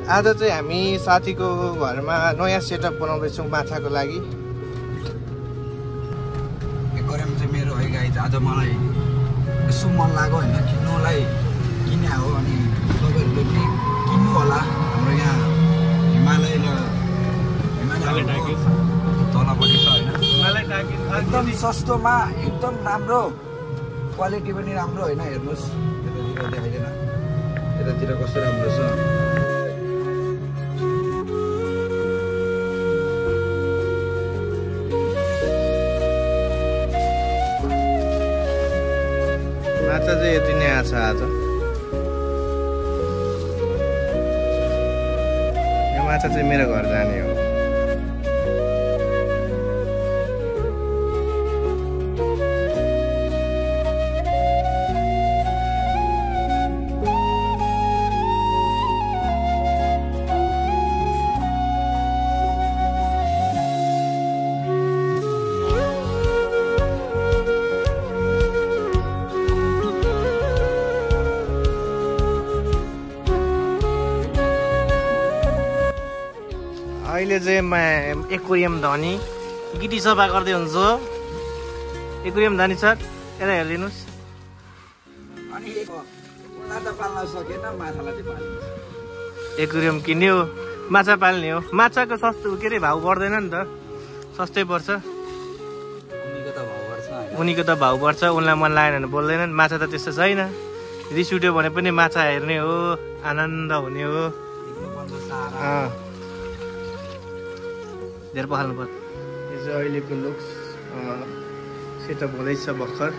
आज चाहिँ हामी साथीको घरमा नयाँ सेटअप बनाउँदैछौँ माछाको लागि। एक्वेरियम चाहिँ मेरो है गाइज, आज मलाई यसो मन लाग्यो होइन किन्नुलाई, किने हो। अनि तपाईँहरूले पनि किन्नु होला। हाम्रो यहाँ हिमालय तलपट्टि छ होइन, एकदम सस्तोमा एकदम राम्रो, क्वालिटी पनि राम्रो होइन। हेर्नुहोस् यतातिर देखाइदिएन, यतातिर कस्तो राम्रो छ। माछा चाहिँ यति नै आछ आज। यो माछा चाहिँ मेरो घर जाने हो। अहिले चाहिँ म एक्वेरियम धनी गिटी सफा गर्दै हुन्छ। एक्वेरियम धनी सर यता हेरिदिनुहोस्। अनि उनीहरू त पाल्न सकेन, माछालाई चाहिँ पाल्नु। एक्वेरियम किन्यो, माछा पाल्ने हो। माछाको सस्तो के अरे भाउ बढ्दैन नि त, सस्तै पर्छ। उनीको त भाउ बढ्छ, उनलाई मन लागेन भने बोल्दैनन्। माछा त त्यस्तो छैन, रिस उठ्यो भने पनि माछा हेर्ने हो, आनन्द हुने हो। धेर पखाल्नु पर्छ। यो चाहिँ अहिलेको लुक्स सेटअप हुँदैछ भर्खर।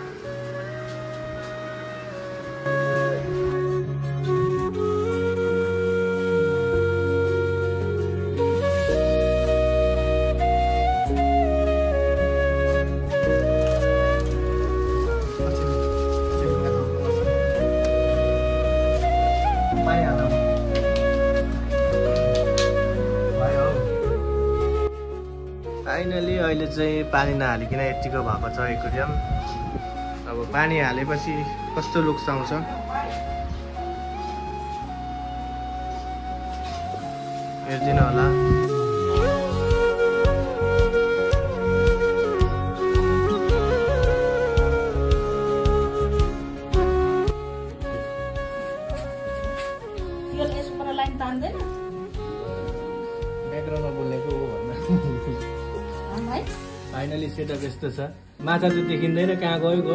फाइनली अहिले चाहिँ पानी नहालिकन यतिको भएको छ एक्वेरियम। अब पानी हालेपछि कस्तो लुक्स आउँछ हेरिदिनु होला। ब्याकग्राउन्डमा बोलेको हो भन्न। फाइनली सेटअप यस्तो छ। माछा चाहिँ देखिँदैन, कहाँ गयो।